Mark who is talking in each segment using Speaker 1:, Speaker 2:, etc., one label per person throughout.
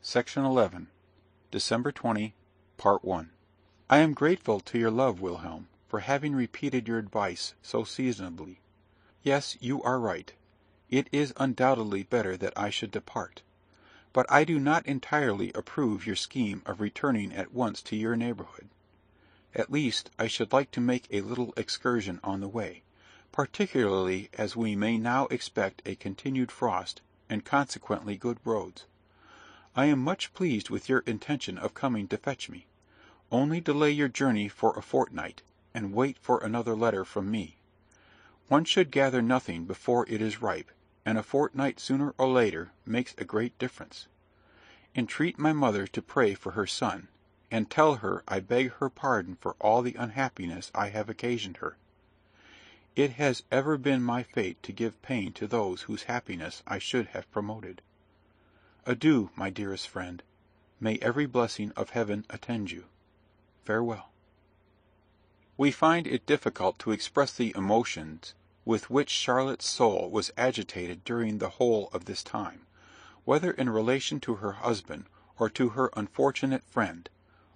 Speaker 1: Section 11, December 20, Part 1. I am grateful to your love, Wilhelm, for having repeated your advice so seasonably. Yes, you are right. It is undoubtedly better that I should depart. But I do not entirely approve your scheme of returning at once to your neighborhood. At least, I should like to make a little excursion on the way, particularly as we may now expect a continued frost, and consequently good roads. I am much pleased with your intention of coming to fetch me. Only delay your journey for a fortnight, and wait for another letter from me. One should gather nothing before it is ripe, and a fortnight sooner or later makes a great difference. Entreat my mother to pray for her son, and tell her I beg her pardon for all the unhappiness I have occasioned her. It has ever been my fate to give pain to those whose happiness I should have promoted. Adieu, my dearest friend. May every blessing of heaven attend you. Farewell. We find it difficult to express the emotions with which Charlotte's soul was agitated during the whole of this time, whether in relation to her husband or to her unfortunate friend,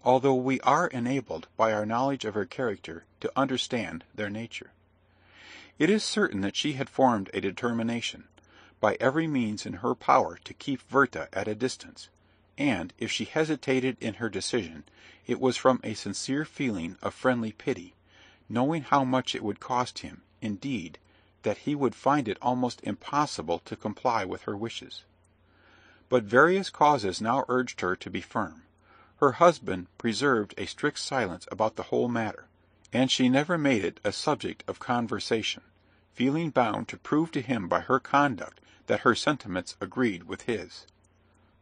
Speaker 1: although we are enabled by our knowledge of her character to understand their nature. It is certain that she had formed a determination, by every means in her power, to keep Werther at a distance, and, if she hesitated in her decision, it was from a sincere feeling of friendly pity, knowing how much it would cost him, indeed, that he would find it almost impossible to comply with her wishes. But various causes now urged her to be firm. Her husband preserved a strict silence about the whole matter, and she never made it a subject of conversation, feeling bound to prove to him by her conduct that her sentiments agreed with his.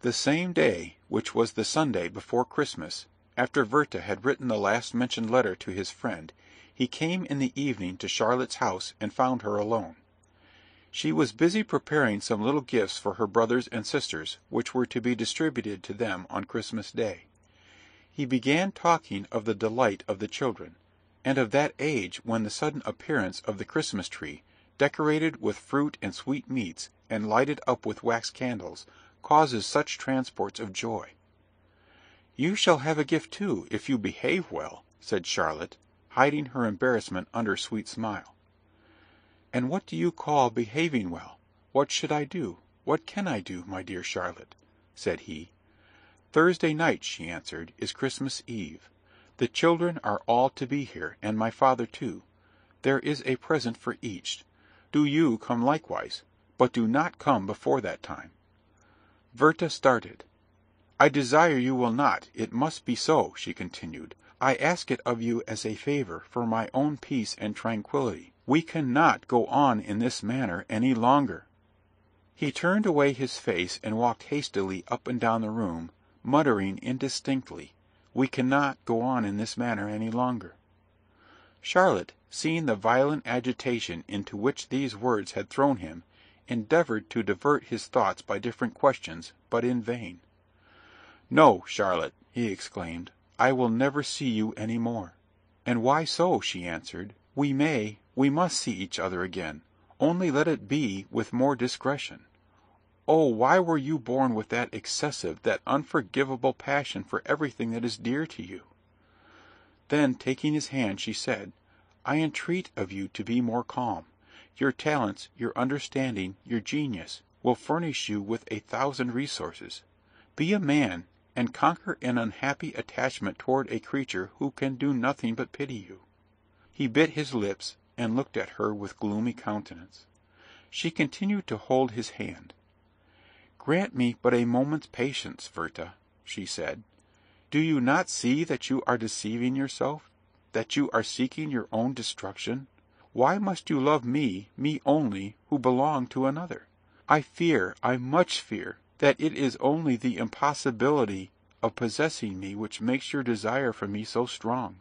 Speaker 1: The same day, which was the Sunday before Christmas, after Werther had written the last mentioned letter to his friend, he came in the evening to Charlotte's house and found her alone. She was busy preparing some little gifts for her brothers and sisters, which were to be distributed to them on Christmas Day. He began talking of the delight of the children, and of that age when the sudden appearance of the Christmas tree, decorated with fruit and sweet meats, and lighted up with wax candles, causes such transports of joy. "You shall have a gift too, if you behave well," said Charlotte, hiding her embarrassment under a sweet smile. "And what do you call behaving well? What should I do? What can I do, my dear Charlotte?" said he. "Thursday night," she answered, "is Christmas Eve. The children are all to be here, and my father too. There is a present for each. Do you come likewise, but do not come before that time." Werther started. "I desire you will not. It must be so," she continued. "I ask it of you as a favour, for my own peace and tranquillity. We cannot go on in this manner any longer." He turned away his face and walked hastily up and down the room, muttering indistinctly, "We cannot go on in this manner any longer." Charlotte, seeing the violent agitation into which these words had thrown him, endeavoured to divert his thoughts by different questions, but in vain. "No, Charlotte," he exclaimed, "I will never see you any more." "And why so?" she answered. We must see each other again, only let it be with more discretion. Oh, why were you born with that excessive, that unforgivable passion for everything that is dear to you?" Then, taking his hand, she said, "I entreat of you to be more calm. Your talents, your understanding, your genius, will furnish you with 1,000 resources. Be a man, and conquer an unhappy attachment toward a creature who can do nothing but pity you." He bit his lips, and looked at her with gloomy countenance. She continued to hold his hand. "Grant me but a moment's patience, Werther," she said. "Do you not see that you are deceiving yourself, that you are seeking your own destruction? Why must you love me only, who belong to another? I much fear, that it is only the impossibility of possessing me which makes your desire for me so strong."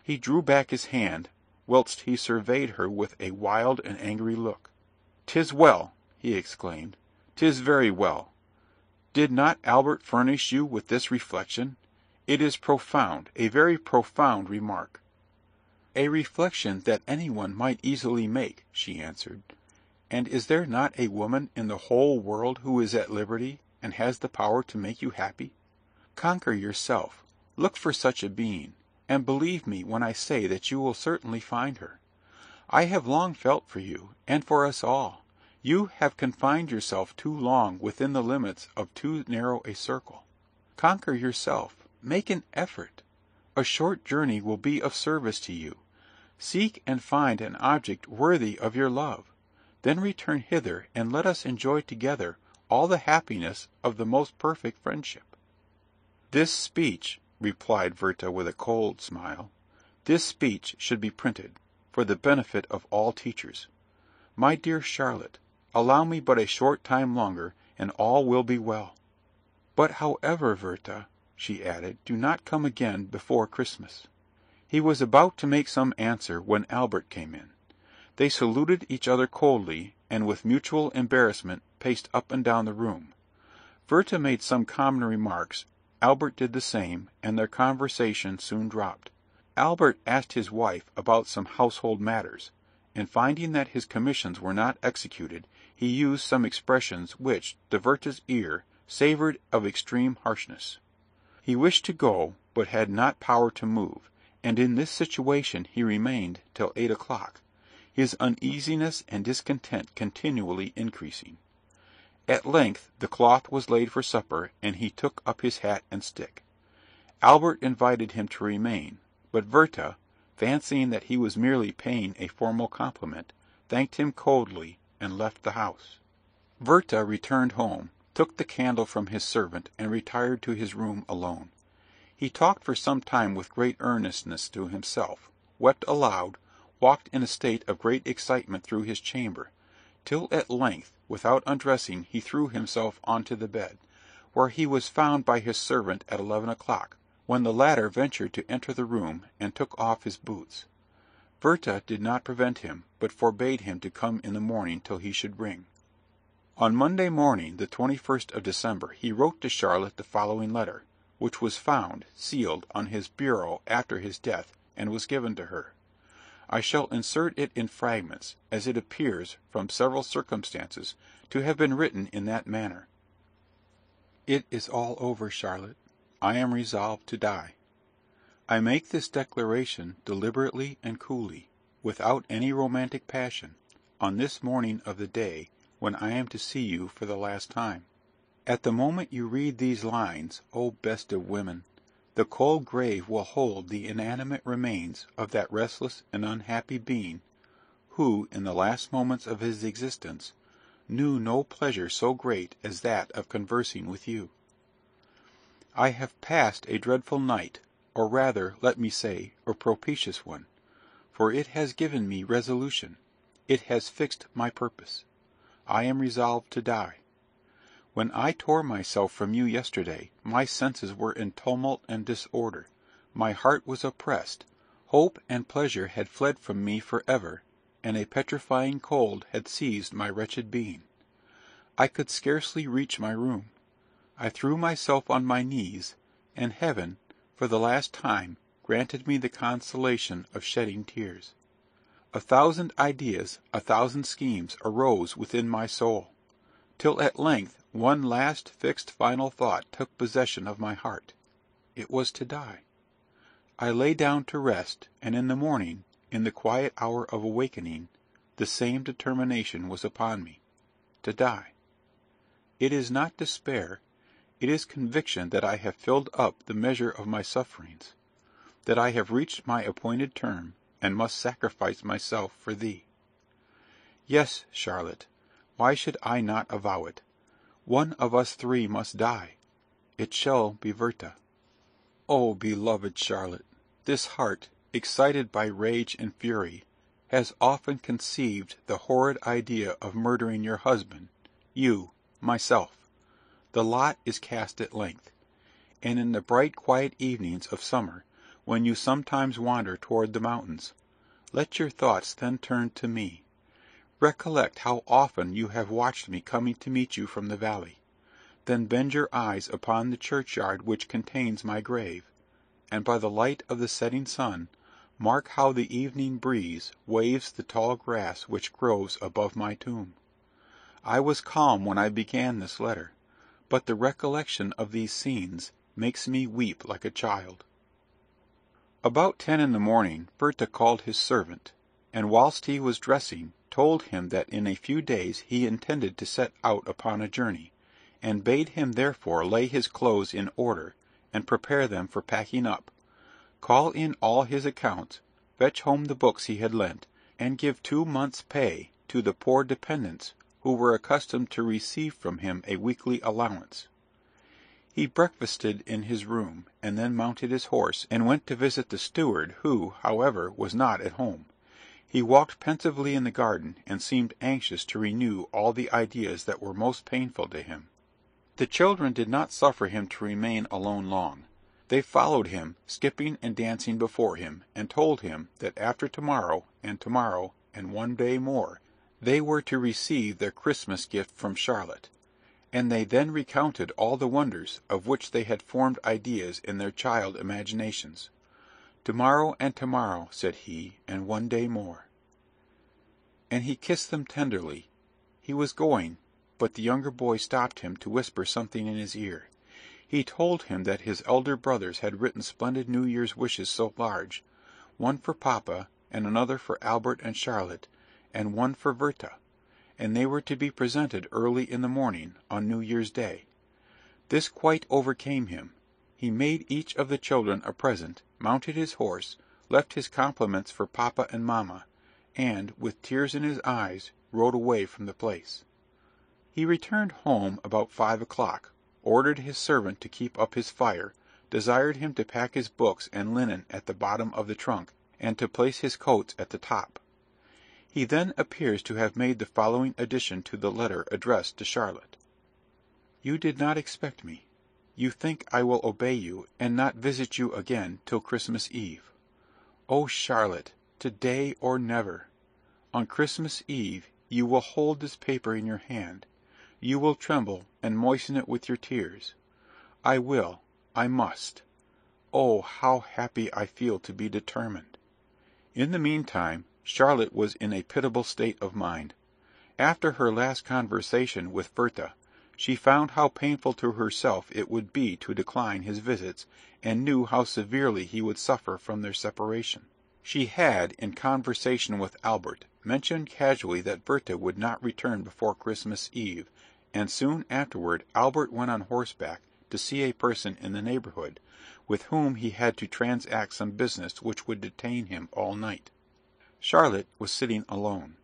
Speaker 1: He drew back his hand, whilst he surveyed her with a wild and angry look. "'Tis well," he exclaimed. "'Tis very well. Did not Albert furnish you with this reflection? It is profound, a very profound remark." "A reflection that any one might easily make," she answered. "And is there not a woman in the whole world who is at liberty, and has the power to make you happy? Conquer yourself, look for such a being, and believe me when I say that you will certainly find her. I have long felt for you, and for us all. You have confined yourself too long within the limits of too narrow a circle. Conquer yourself, make an effort. A short journey will be of service to you. Seek and find an object worthy of your love. Then return hither, and let us enjoy together all the happiness of the most perfect friendship. This speech, replied Werther with a cold smile, this speech should be printed, for the benefit of all teachers. My dear Charlotte, allow me but a short time longer, and all will be well. But however, Werther, she added, do not come again before Christmas. He was about to make some answer when Albert came in. They saluted each other coldly, and with mutual embarrassment paced up and down the room. Werther made some common remarks, Albert did the same, and their conversation soon dropped. Albert asked his wife about some household matters, and finding that his commissions were not executed, he used some expressions which, to Werther's ear, savoured of extreme harshness. He wished to go, but had not power to move, and in this situation he remained till 8 o'clock, his uneasiness and discontent continually increasing. At length the cloth was laid for supper, and he took up his hat and stick. Albert invited him to remain, but Werther, fancying that he was merely paying a formal compliment, thanked him coldly, and left the house. Werther returned home, took the candle from his servant, and retired to his room alone. He talked for some time with great earnestness to himself, wept aloud, walked in a state of great excitement through his chamber, till at length, without undressing, he threw himself onto the bed, where he was found by his servant at 11 o'clock, when the latter ventured to enter the room, and took off his boots. Werther did not prevent him, but forbade him to come in the morning till he should ring. On Monday morning, the 21st of December, he wrote to Charlotte the following letter, which was found, sealed, on his bureau after his death, and was given to her. I shall insert it in fragments, as it appears, from several circumstances, to have been written in that manner. It is all over, Charlotte. I am resolved to die. I make this declaration deliberately and coolly, without any romantic passion, on this morning of the day when I am to see you for the last time. At the moment you read these lines, O best of women, the cold grave will hold the inanimate remains of that restless and unhappy being, who, in the last moments of his existence, knew no pleasure so great as that of conversing with you. I have passed a dreadful night, or rather, let me say, a propitious one, for it has given me resolution, it has fixed my purpose. I am resolved to die. When I tore myself from you yesterday, my senses were in tumult and disorder, my heart was oppressed, hope and pleasure had fled from me for ever, and a petrifying cold had seized my wretched being. I could scarcely reach my room. I threw myself on my knees, and heaven, for the last time, granted me the consolation of shedding tears. A thousand ideas, a thousand schemes arose within my soul, till at length one last fixed final thought took possession of my heart. It was to die. I lay down to rest, and in the morning, in the quiet hour of awakening, the same determination was upon me, to die. It is not despair, it is conviction that I have filled up the measure of my sufferings, that I have reached my appointed term, and must sacrifice myself for thee. Yes, Charlotte, why should I not avow it? One of us three must die. It shall be Werther. O beloved Charlotte, this heart, excited by rage and fury, has often conceived the horrid idea of murdering your husband, you, myself. The lot is cast at length, and in the bright quiet evenings of summer, when you sometimes wander toward the mountains, let your thoughts then turn to me. Recollect how often you have watched me coming to meet you from the valley. Then bend your eyes upon the churchyard which contains my grave, and by the light of the setting sun, mark how the evening breeze waves the tall grass which grows above my tomb. I was calm when I began this letter, but the recollection of these scenes makes me weep like a child. About 10 in the morning Werther called his servant, and whilst he was dressing told him that in a few days he intended to set out upon a journey, and bade him therefore lay his clothes in order, and prepare them for packing up, call in all his accounts, fetch home the books he had lent, and give 2 months' pay to the poor dependents who were accustomed to receive from him a weekly allowance. He breakfasted in his room, and then mounted his horse, and went to visit the steward, who, however, was not at home. He walked pensively in the garden, and seemed anxious to renew all the ideas that were most painful to him. The children did not suffer him to remain alone long. They followed him, skipping and dancing before him, and told him that after tomorrow, and 1 day more, they were to receive their Christmas gift from Charlotte. And they then recounted all the wonders of which they had formed ideas in their child imaginations. "Tomorrow and tomorrow," said he, "and 1 day more." And he kissed them tenderly. He was going, but the younger boy stopped him to whisper something in his ear. He told him that his elder brothers had written splendid New Year's wishes so large, one for papa, and another for Albert and Charlotte, and one for Werther, and they were to be presented early in the morning, on New Year's Day. This quite overcame him. He made each of the children a present, mounted his horse, left his compliments for papa and mamma, and, with tears in his eyes, rode away from the place. He returned home about 5 o'clock, ordered his servant to keep up his fire, desired him to pack his books and linen at the bottom of the trunk, and to place his coats at the top. He then appears to have made the following addition to the letter addressed to Charlotte: "You did not expect me. You think I will obey you, and not visit you again till Christmas Eve. O Charlotte, to-day or never! On Christmas Eve you will hold this paper in your hand. You will tremble, and moisten it with your tears. I must. Oh, how happy I feel to be determined!" In the meantime, Charlotte was in a pitiable state of mind. After her last conversation with Werther, she found how painful to herself it would be to decline his visits, and knew how severely he would suffer from their separation. She had, in conversation with Albert, mentioned casually that Werther would not return before Christmas Eve, and soon afterward Albert went on horseback to see a person in the neighbourhood, with whom he had to transact some business which would detain him all night. Charlotte was sitting alone.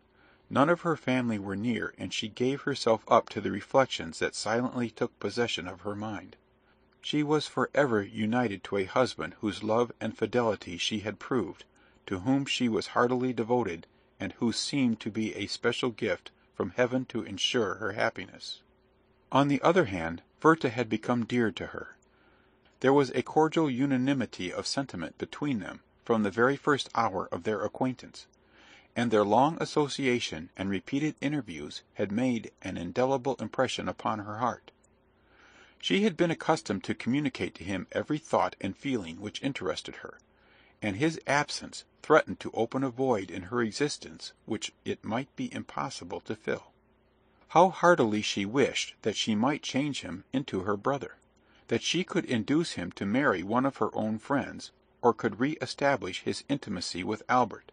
Speaker 1: None of her family were near, and she gave herself up to the reflections that silently took possession of her mind. She was for ever united to a husband whose love and fidelity she had proved, to whom she was heartily devoted, and who seemed to be a special gift from heaven to ensure her happiness. On the other hand, Werther had become dear to her. There was a cordial unanimity of sentiment between them from the very first hour of their acquaintance, and their long association and repeated interviews had made an indelible impression upon her heart. She had been accustomed to communicate to him every thought and feeling which interested her, and his absence threatened to open a void in her existence which it might be impossible to fill. How heartily she wished that she might change him into her brother, that she could induce him to marry one of her own friends, or could re-establish his intimacy with Albert.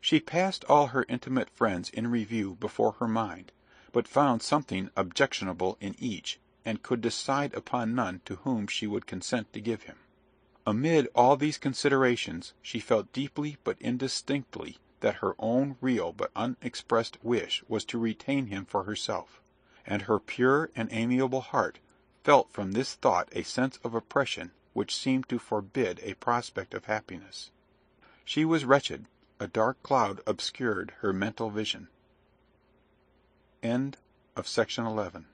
Speaker 1: She passed all her intimate friends in review before her mind, but found something objectionable in each, and could decide upon none to whom she would consent to give him. Amid all these considerations, she felt deeply but indistinctly that her own real but unexpressed wish was to retain him for herself, and her pure and amiable heart felt from this thought a sense of oppression which seemed to forbid a prospect of happiness. She was wretched. A dark cloud obscured her mental vision. End of section 11.